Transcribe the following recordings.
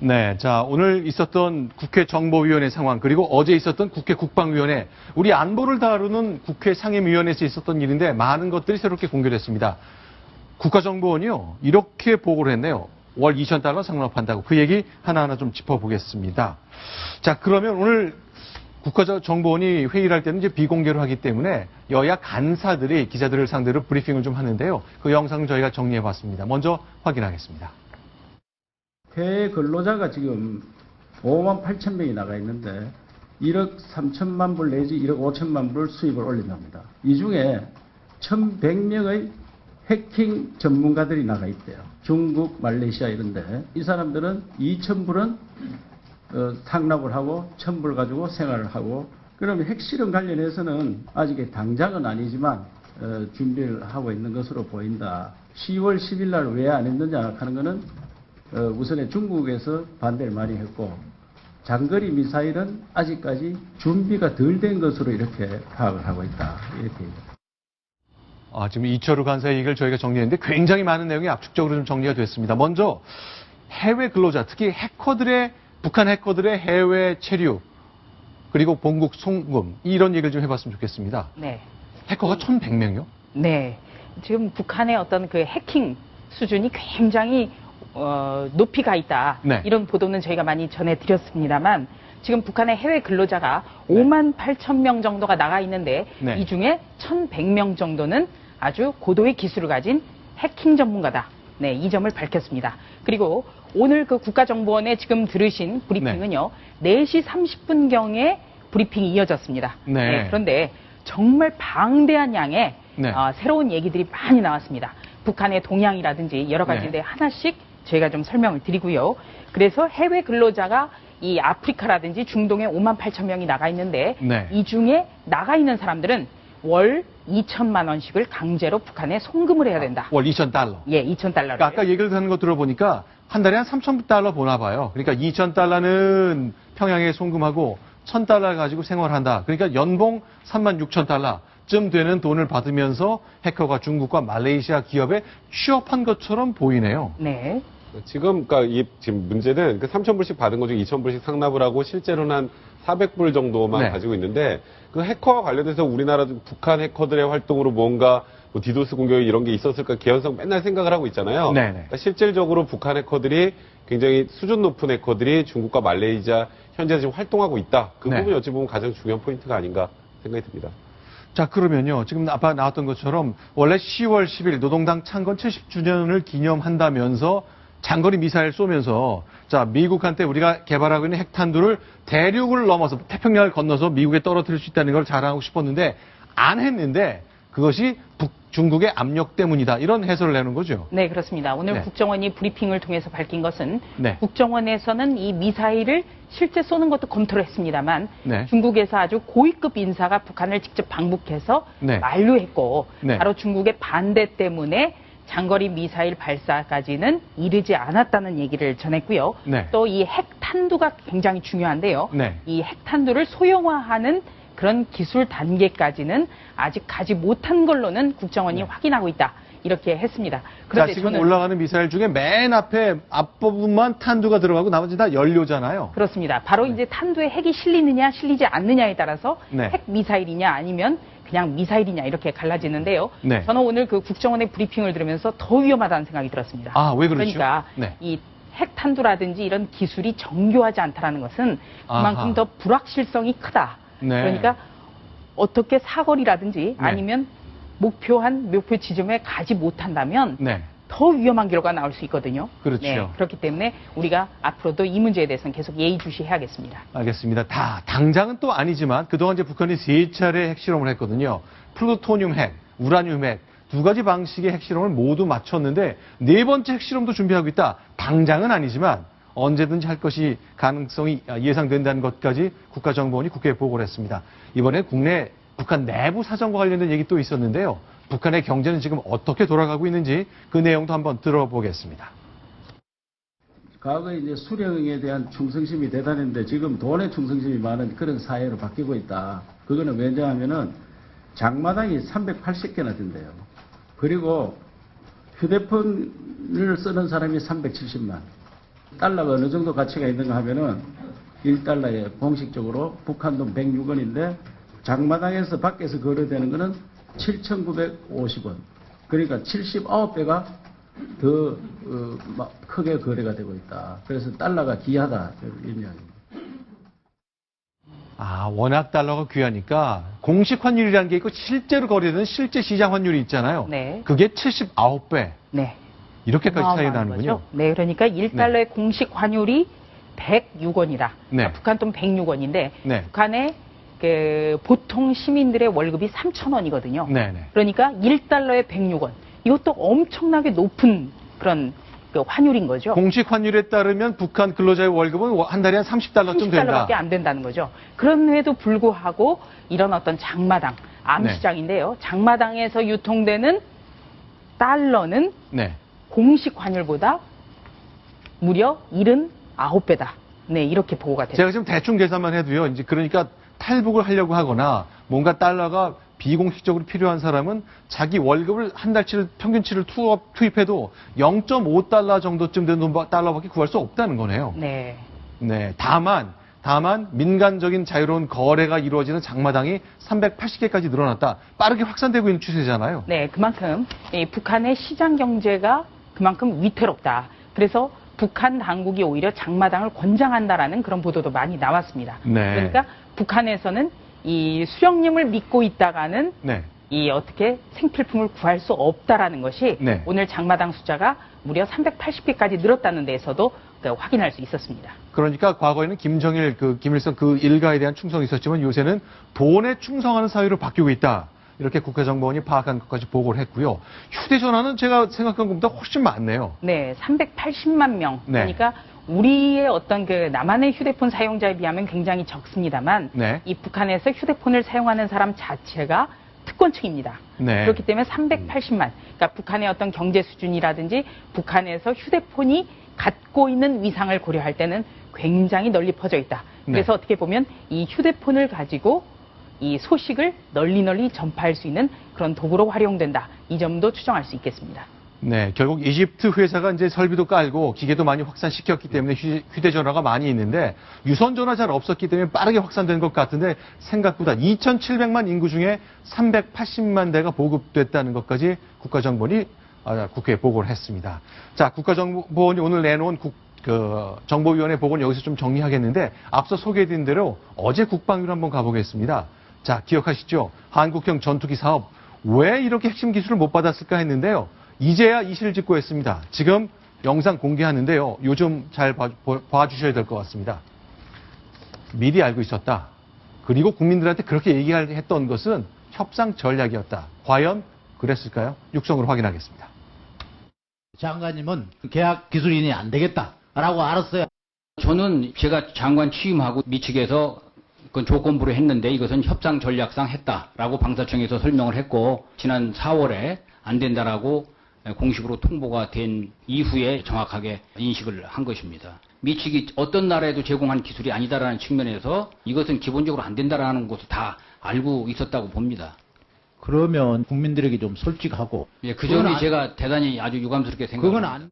네, 자, 오늘 있었던 국회 정보위원회 상황, 그리고 어제 있었던 국회 국방위원회, 우리 안보를 다루는 국회 상임위원회에서 있었던 일인데 많은 것들이 새롭게 공개됐습니다. 국가정보원이요, 이렇게 보고를 했네요. 월 2,000달러 상납한다고. 그 얘기 하나하나 좀 짚어보겠습니다. 자, 그러면 오늘 국가정보원이 회의를 할 때는 이제 비공개로 하기 때문에 여야 간사들이 기자들을 상대로 브리핑을 좀 하는데요. 그 영상을 저희가 정리해봤습니다. 먼저 확인하겠습니다. 해외 근로자가 지금 5만 8천 명이 나가 있는데 1억 3천만 불 내지 1억 5천만 불 수입을 올린답니다. 이 중에 1,100명의 해킹 전문가들이 나가 있대요. 중국, 말레이시아 이런데 이 사람들은 2,000불은 상납을 하고 1,000불 가지고 생활을 하고, 그러면 핵실험 관련해서는 아직 당장은 아니지만 준비를 하고 있는 것으로 보인다. 10월 10일 날 왜 안 했느냐 하는 거는 우선에 중국에서 반대를 많이 했고, 장거리 미사일은 아직까지 준비가 덜 된 것으로 이렇게 파악을 하고 있다. 이렇게. 지금 이철우 간사의 얘기를 저희가 정리했는데 굉장히 많은 내용이 압축적으로 좀 정리가 됐습니다. 먼저 해외 근로자, 특히 북한 해커들의 해외 체류, 그리고 본국 송금, 이런 얘기를 좀 해봤으면 좋겠습니다. 네. 해커가 1,100명이요? 네. 지금 북한의 어떤 그 해킹 수준이 굉장히 높이가 있다. 네. 이런 보도는 저희가 많이 전해드렸습니다만, 지금 북한의 해외 근로자가 5만 8천 명 정도가 나가 있는데 네. 이 중에 1,100명 정도는 아주 고도의 기술을 가진 해킹 전문가다. 네, 이 점을 밝혔습니다. 그리고 오늘 그 국가정보원에 지금 들으신 브리핑은요, 4시 30분경에 브리핑이 이어졌습니다. 네. 그런데 정말 방대한 양의 네. 새로운 얘기들이 많이 나왔습니다. 북한의 동향이라든지 여러 가지인데 네. 하나씩 저희가 좀 설명을 드리고요. 그래서 해외 근로자가 이 아프리카라든지 중동에 5만 8천 명이 나가 있는데 네. 이 중에 나가 있는 사람들은 월 2천만 원씩을 강제로 북한에 송금을 해야 된다. 월 2,000달러. 예, 2,000달러를. 그러니까 아까 얘기를 하는 거 들어보니까 한 달에 한 3,000달러 보나 봐요. 그러니까 2,000달러는 평양에 송금하고 1,000달러 가지고 생활한다. 그러니까 연봉 36,000달러쯤 되는 돈을 받으면서 해커가 중국과 말레이시아 기업에 취업한 것처럼 보이네요. 네. 그러니까 지금 문제는 그 3,000불씩 받은 것 중에 2,000불씩 상납을 하고 실제로는 한 400불 정도만 네. 가지고 있는데, 그 해커와 관련해서 우리나라 북한 해커들의 활동으로 뭔가 뭐 디도스 공격이 이런 게 있었을까 개연성 맨날 생각을 하고 있잖아요. 네네. 그러니까 실질적으로 북한 해커들이 굉장히 수준 높은 해커들이 중국과 말레이시아 현재 지금 활동하고 있다. 그 네. 부분이 어찌 보면 가장 중요한 포인트가 아닌가 생각이 듭니다. 자, 그러면요. 지금 아까 나왔던 것처럼 원래 10월 10일 노동당 창건 70주년을 기념한다면서 장거리 미사일 쏘면서 자, 미국한테 우리가 개발하고 있는 핵탄두를 대륙을 넘어서 태평양을 건너서 미국에 떨어뜨릴 수 있다는 걸 자랑하고 싶었는데 안 했는데 그것이 중국의 압력 때문이다. 이런 해설을 내는 거죠. 네, 그렇습니다. 오늘 네. 국정원이 브리핑을 통해서 밝힌 것은 네. 국정원에서는 이 미사일을 실제 쏘는 것도 검토를 했습니다만 네. 중국에서 아주 고위급 인사가 북한을 직접 방북해서 네. 만류했고 네. 바로 중국의 반대 때문에 장거리 미사일 발사까지는 이르지 않았다는 얘기를 전했고요. 네. 또 이 핵탄두가 굉장히 중요한데요. 네. 이 핵탄두를 소형화하는 그런 기술 단계까지는 아직 가지 못한 걸로는 국정원이 확인하고 있다. 이렇게 했습니다. 자, 지금 올라가는 미사일 중에 맨 앞에 앞부분만 탄두가 들어가고 나머지 다 연료잖아요. 그렇습니다. 바로 이제 탄두에 핵이 실리느냐 실리지 않느냐에 따라서 네. 핵 미사일이냐 아니면 그냥 미사일이냐 이렇게 갈라지는데요. 네. 저는 오늘 그 국정원의 브리핑을 들으면서 더 위험하다는 생각이 들었습니다. 아, 왜 그렇죠? 그러니까 네. 이 핵탄두라든지 이런 기술이 정교하지 않다는 것은 그만큼 아하. 더 불확실성이 크다. 네. 그러니까 어떻게 사거리라든지 네. 아니면 목표 지점에 가지 못한다면 네. 더 위험한 결과가 나올 수 있거든요. 그렇죠. 네, 그렇기 때문에 우리가 앞으로도 이 문제에 대해서는 계속 예의주시해야겠습니다. 알겠습니다. 당장은 또 아니지만 그동안 이제 북한이 3차례 핵실험을 했거든요. 플루토늄 핵, 우라늄 핵, 2가지 방식의 핵실험을 모두 마쳤는데 4번째 핵실험도 준비하고 있다. 당장은 아니지만 언제든지 할 것이 가능성이 예상된다는 것까지 국가정보원이 국회에 보고를 했습니다. 이번에 국내 북한 내부 사정과 관련된 얘기 또 있었는데요. 북한의 경제는 지금 어떻게 돌아가고 있는지 그 내용도 한번 들어보겠습니다. 과거에 이제 수령에 대한 충성심이 대단했는데 지금 돈에 충성심이 많은 그런 사회로 바뀌고 있다. 그거는 왜냐하면은 장마당이 380개나 된대요. 그리고 휴대폰을 쓰는 사람이 370만. 달러가 어느 정도 가치가 있는가 하면은 1달러에 공식적으로 북한 돈 106원인데 장마당에서 밖에서 거래되는 거는 7,950원. 그러니까 79배가 더 크게 거래가 되고 있다. 그래서 달러가 귀하다. 이런 이야기입니다. 아, 워낙 달러가 귀하니까 공식 환율이라는 게 있고 실제로 거래되는 실제 시장 환율이 있잖아요. 네. 그게 79배. 네. 이렇게까지 차이 어마어마한 나는군요. 거죠. 네, 그러니까 1달러의 공식 환율이 106원이다. 네. 북한 돈 106원인데 네. 북한의 그 보통 시민들의 월급이 3,000원이거든요. 네네. 그러니까 1달러에 106원. 이것도 엄청나게 높은 그런 그 환율인 거죠. 공식 환율에 따르면 북한 근로자의 월급은 한 달에 한 30달러쯤 된다. 30달러밖에 안 된다는 거죠. 그럼에도 불구하고 이런 어떤 장마당, 암시장인데요. 장마당에서 유통되는 달러는 네. 공식 환율보다 무려 79배다. 네, 이렇게 보고가 됐습니다. 제가 지금 대충 계산만 해도요. 이제 그러니까 탈북을 하려고 하거나 뭔가 달러가 비공식적으로 필요한 사람은 자기 월급을 한 달치를 평균치를 투입해도 0.5달러 정도쯤 되는 달러밖에 구할 수 없다는 거네요. 네. 네. 다만 민간적인 자유로운 거래가 이루어지는 장마당이 380개까지 늘어났다. 빠르게 확산되고 있는 추세잖아요. 네, 그만큼 이 북한의 시장 경제가 그만큼 위태롭다. 그래서 북한 당국이 오히려 장마당을 권장한다라는 그런 보도도 많이 나왔습니다. 네. 그러니까 북한에서는 이 수령님을 믿고 있다가는 네. 이 어떻게 생필품을 구할 수 없다라는 것이 네. 오늘 장마당 숫자가 무려 380개까지 늘었다는 데에서도 확인할 수 있었습니다. 그러니까 과거에는 김정일, 김일성 그 일가에 대한 충성이 있었지만 요새는 돈에 충성하는 사회로 바뀌고 있다. 이렇게 국가정보원이 파악한 것까지 보고를 했고요. 휴대전화는 제가 생각한 것보다 훨씬 많네요. 네, 380만 명. 네. 그러니까 우리의 어떤 그 남한의 휴대폰 사용자에 비하면 굉장히 적습니다만 네. 이 북한에서 휴대폰을 사용하는 사람 자체가 특권층입니다. 네. 그렇기 때문에 380만. 그러니까 북한의 어떤 경제 수준이라든지 북한에서 휴대폰이 갖고 있는 위상을 고려할 때는 굉장히 널리 퍼져 있다. 그래서 네. 어떻게 보면 이 휴대폰을 가지고 이 소식을 널리 전파할 수 있는 그런 도구로 활용된다. 이 점도 추정할 수 있겠습니다. 네, 결국 이집트 회사가 이제 설비도 깔고 기계도 많이 확산시켰기 때문에 휴대전화가 많이 있는데 유선전화 잘 없었기 때문에 빠르게 확산된 것 같은데 생각보다 2,700만 인구 중에 380만 대가 보급됐다는 것까지 국가정보원이 국회에 보고를 했습니다. 자, 국가정보원이 오늘 내놓은 정보위원회 보고는 여기서 좀 정리하겠는데 앞서 소개해드린 대로 어제 국방위로 한번 가보겠습니다. 자, 기억하시죠? 한국형 전투기 사업 왜 이렇게 핵심 기술을 못 받았을까 했는데요. 이제야 이실을 짓고 했습니다. 지금 영상 공개하는데요. 요즘 잘 봐주셔야 될 것 같습니다. 미리 알고 있었다. 그리고 국민들한테 그렇게 얘기했던 것은 협상 전략이었다. 과연 그랬을까요? 육성으로 확인하겠습니다. 장관님은 계약 기술인이 안 되겠다라고 알았어요. 저는 제가 장관 취임하고 미측에서 그건 조건부로 했는데 이것은 협상 전략상 했다라고 방사청에서 설명을 했고 지난 4월에 안 된다라고 공식으로 통보가 된 이후에 정확하게 인식을 한 것입니다. 미측이 어떤 나라에도 제공한 기술이 아니다라는 측면에서 이것은 기본적으로 안 된다라는 것을 다 알고 있었다고 봅니다. 그러면 국민들에게 좀 솔직하고. 예, 그 점이 제가 대단히 아주 유감스럽게 그건 생각합니다. 안.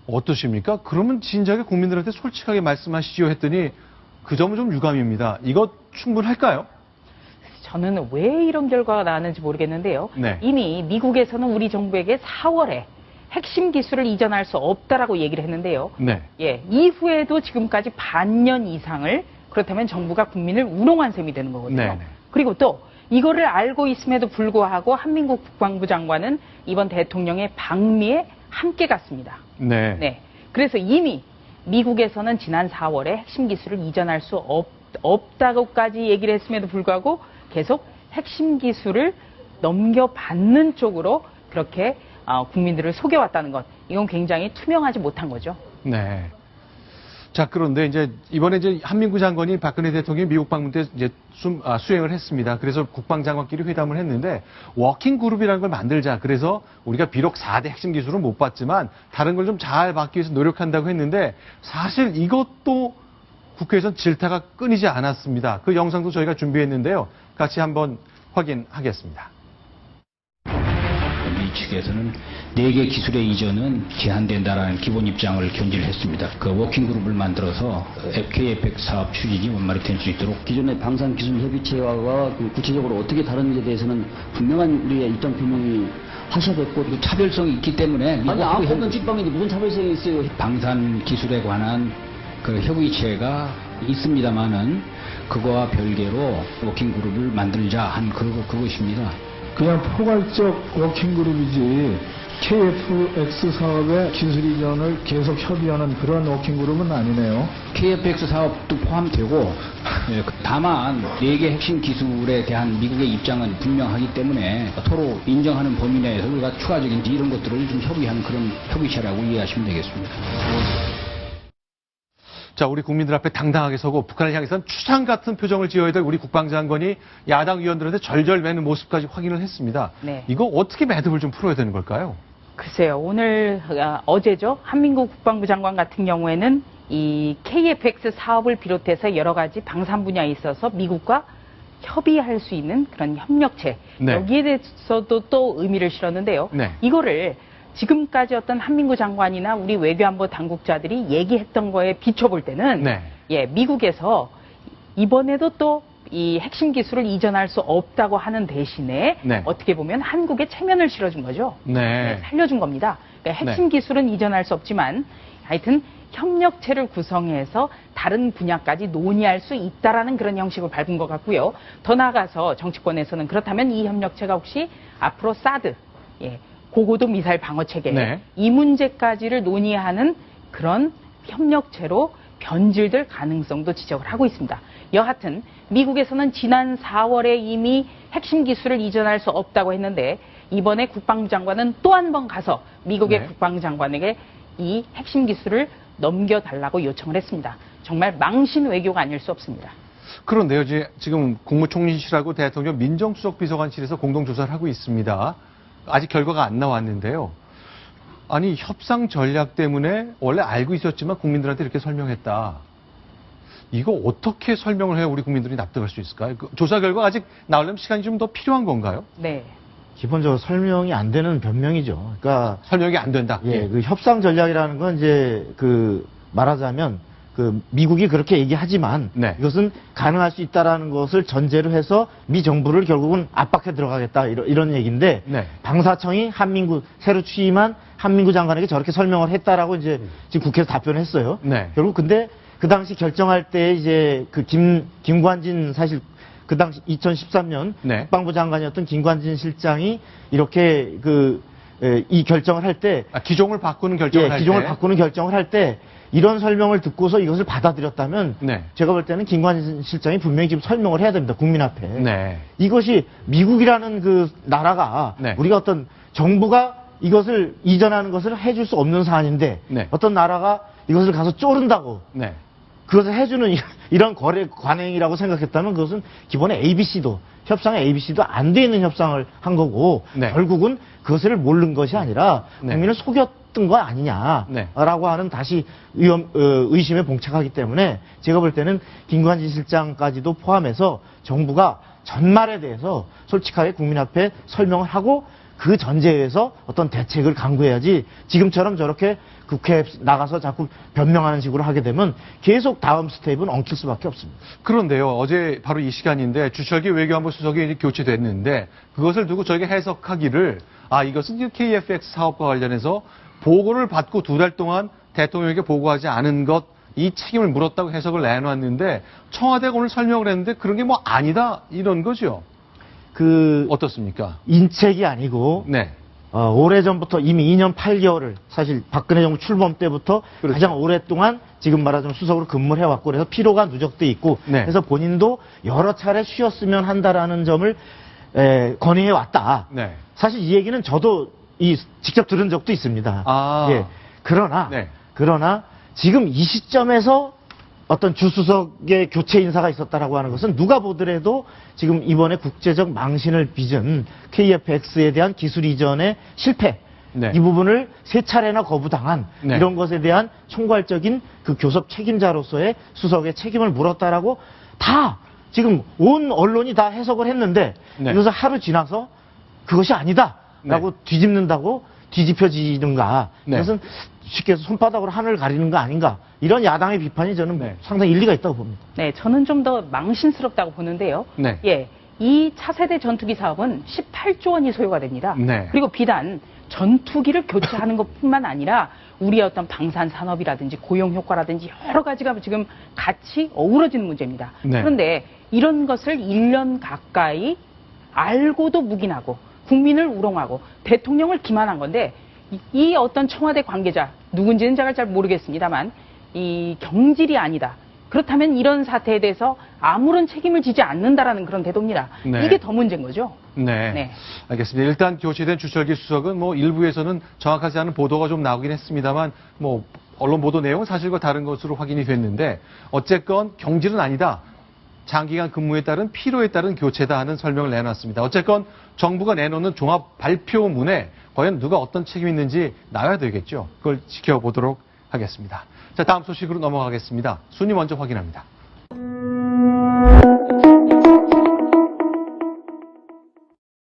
어떠십니까? 그러면 진작에 국민들한테 솔직하게 말씀하시죠 했더니 그 점은 좀 유감입니다. 이거 충분할까요? 저는 왜 이런 결과가 나왔는지 모르겠는데요. 네. 이미 미국에서는 우리 정부에게 4월에 핵심 기술을 이전할 수 없다라고 얘기를 했는데요. 네. 예, 이후에도 지금까지 반년 이상을 그렇다면 정부가 국민을 우롱한 셈이 되는 거거든요. 네네. 그리고 또 이거를 알고 있음에도 불구하고 한민국 국방부 장관은 이번 대통령의 방미에 함께 갔습니다. 네. 네. 그래서 이미 미국에서는 지난 4월에 핵심 기술을 이전할 수 없다고까지 얘기를 했음에도 불구하고 계속 핵심 기술을 넘겨받는 쪽으로 그렇게 국민들을 속여왔다는 것. 이건 굉장히 투명하지 못한 거죠. 네. 자, 그런데 이제 이번에 이제 한민구 장관이 박근혜 대통령이 미국 방문 때 이제 수행을 했습니다. 그래서 국방장관끼리 회담을 했는데 워킹 그룹이라는 걸 만들자. 그래서 우리가 비록 4대 핵심 기술은 못 받지만 다른 걸 좀 잘 받기 위해서 노력한다고 했는데 사실 이것도 국회에서는 질타가 끊이지 않았습니다. 그 영상도 저희가 준비했는데요. 같이 한번 확인하겠습니다. 미 측에서는 4개 기술의 이전은 제한된다라는 기본 입장을 견지를 했습니다. 그 워킹그룹을 만들어서 KFX 사업 추진이 원활히 될 수 있도록 기존의 방산기술협의체와 구체적으로 어떻게 다른지에 대해서는 분명한 우리의 입장 표명이 하셔야 됐고 그 차별성이 있기 때문에 아니 아무튼 찐빵인데 무슨 차별성이 있어요. 방산 기술에 관한 그 협의체가 있습니다만은 그거와 별개로 워킹그룹을 만들자 한 그것입니다. 그냥 포괄적 워킹그룹이지 KFX 사업의 기술 이전을 계속 협의하는 그런 워킹그룹은 아니네요. KFX 사업도 포함되고 다만 4개 핵심 기술에 대한 미국의 입장은 분명하기 때문에 서로 인정하는 범위 내에서 우리가 추가적인 이런 것들을 좀 협의하는 그런 협의체라고 이해하시면 되겠습니다. 자, 우리 국민들 앞에 당당하게 서고 북한을 향해서는 추상 같은 표정을 지어야 될 우리 국방장관이 야당 의원들한테 절절 매는 모습까지 확인을 했습니다. 네. 이거 어떻게 매듭을 좀 풀어야 되는 걸까요? 글쎄요, 오늘, 어제죠. 한민구 국방부 장관 같은 경우에는 이 KFX 사업을 비롯해서 여러 가지 방산 분야에 있어서 미국과 협의할 수 있는 그런 협력체. 네. 여기에 대해서도 또 의미를 실었는데요. 네. 이거를 지금까지 어떤 한민구 장관이나 우리 외교안보 당국자들이 얘기했던 거에 비춰볼 때는 네. 예, 미국에서 이번에도 또 이 핵심 기술을 이전할 수 없다고 하는 대신에 네. 어떻게 보면 한국에 체면을 실어준 거죠. 네. 살려준 겁니다. 그러니까 핵심 기술은 이전할 수 없지만 하여튼 협력체를 구성해서 다른 분야까지 논의할 수 있다라는 그런 형식을 밟은 것 같고요. 더 나아가서 정치권에서는 그렇다면 이 협력체가 혹시 앞으로 사드, 고고도 미사일 방어 체계 네. 이 문제까지를 논의하는 그런 협력체로 변질될 가능성도 지적을 하고 있습니다. 여하튼 미국에서는 지난 4월에 이미 핵심 기술을 이전할 수 없다고 했는데 이번에 국방부 장관은 또 한 번 가서 미국의 네. 국방부 장관에게 이 핵심 기술을 넘겨달라고 요청을 했습니다. 정말 망신 외교가 아닐 수 없습니다. 그런데요, 지금 국무총리실하고 대통령 민정수석 비서관실에서 공동조사를 하고 있습니다. 아직 결과가 안 나왔는데요. 아니, 협상 전략 때문에 원래 알고 있었지만 국민들한테 이렇게 설명했다. 이거 어떻게 설명을 해야 우리 국민들이 납득할 수 있을까요? 그 조사 결과 아직 나오려면 시간이 좀 더 필요한 건가요? 네. 기본적으로 설명이 안 되는 변명이죠. 그러니까 설명이 안 된다. 그 협상 전략이라는 건 이제 말하자면 미국이 그렇게 얘기하지만 네. 이것은 가능할 수 있다라는 것을 전제로 해서 미 정부를 결국은 압박해 들어가겠다 이런 얘기인데 네. 방사청이 새로 취임한 한민구 장관에게 저렇게 설명을 했다라고 이제 지금 국회에서 답변을 했어요. 네. 결국 근데 그 당시 결정할 때 이제 김관진 사실 그 당시 2013년 네. 국방부 장관이었던 김관진 실장이 이렇게 이 결정을 할 때 기종을 바꾸는 결정을 할 때. 기종을 바꾸는 결정을 할 때 이런 설명을 듣고서 이것을 받아들였다면 네. 제가 볼 때는 김관진 실장이 분명히 지금 설명을 해야 됩니다. 국민 앞에. 네. 이것이 미국이라는 그 나라가 네. 우리가 어떤 정부가 이것을 이전하는 것을 해줄 수 없는 사안인데 네. 어떤 나라가 이것을 가서 쪼른다고 네. 그것을 해주는 이런 거래 관행이라고 생각했다면 그것은 기본에 ABC도 협상에 ABC도 안 돼 있는 협상을 한 거고 네. 결국은 그것을 모른 것이 아니라 네. 국민을 속였던 거 아니냐라고 네. 하는 다시 의심에 봉착하기 때문에 제가 볼 때는 김관진 실장까지도 포함해서 정부가 전말에 대해서 솔직하게 국민 앞에 설명을 하고 그 전제에서 어떤 대책을 강구해야지 지금처럼 저렇게 국회에 나가서 자꾸 변명하는 식으로 하게 되면 계속 다음 스텝은 엉킬 수밖에 없습니다. 그런데요, 어제 바로 이 시간인데 주철기 외교안보 수석이 이제 교체됐는데 그것을 두고 저희가 해석하기를 이것은 KFX 사업과 관련해서 보고를 받고 2달 동안 대통령에게 보고하지 않은 것, 이 책임을 물었다고 해석을 내놨는데 청와대가 오늘 설명을 했는데 그런 게 뭐 아니다 이런 거죠. 어떻습니까? 인책이 아니고 네. 오래전부터 이미 2년 8개월을 사실 박근혜 정부 출범 때부터 그렇죠. 가장 오랫동안 지금 말하자면 수석으로 근무를 해왔고 그래서 피로가 누적돼 있고 네. 그래서 본인도 여러 차례 쉬었으면 한다라는 점을 건의해 왔다. 네. 사실 이 얘기는 저도 직접 들은 적도 있습니다. 예. 그러나 지금 이 시점에서 어떤 주수석의 교체 인사가 있었다라고 하는 것은 누가 보더라도 지금 이번에 국제적 망신을 빚은 KFX에 대한 기술 이전의 실패, 네. 이 부분을 3차례나 거부당한 네. 이런 것에 대한 총괄적인 그 교섭 책임자로서의 수석의 책임을 물었다라고 다 지금 온 언론이 다 해석을 했는데 네. 이것을 하루 지나서 그것이 아니다라고 뒤집는다고 뒤집혀지는가. 네. 그것은 쉽게 해서 손바닥으로 하늘을 가리는 거 아닌가. 이런 야당의 비판이 저는 네. 상당히 일리가 있다고 봅니다. 네, 저는 좀 더 망신스럽다고 보는데요. 네. 예, 이 차세대 전투기 사업은 18조 원이 소요가 됩니다. 네. 그리고 비단 전투기를 교체하는 것뿐만 아니라 우리의 어떤 방산 산업이라든지 고용 효과라든지 여러 가지가 지금 같이 어우러지는 문제입니다. 네. 그런데 이런 것을 1년 가까이 알고도 묵인하고 국민을 우롱하고 대통령을 기만한 건데 이 어떤 청와대 관계자 누군지는 제가 잘 모르겠습니다만 이 경질이 아니다. 그렇다면 이런 사태에 대해서 아무런 책임을 지지 않는다라는 그런 태도입니다. 네. 이게 더 문제인 거죠. 네. 네. 알겠습니다. 일단 교체된 주철기 수석은 뭐 일부에서는 정확하지 않은 보도가 좀 나오긴 했습니다만 뭐 언론 보도 내용은 사실과 다른 것으로 확인이 됐는데 어쨌건 경질은 아니다. 장기간 근무에 따른 피로에 따른 교체다 하는 설명을 내놨습니다. 어쨌건 정부가 내놓는 종합 발표문에 과연 누가 어떤 책임이 있는지 나와야 되겠죠. 그걸 지켜보도록 하겠습니다. 자, 다음 소식으로 넘어가겠습니다. 순위 먼저 확인합니다.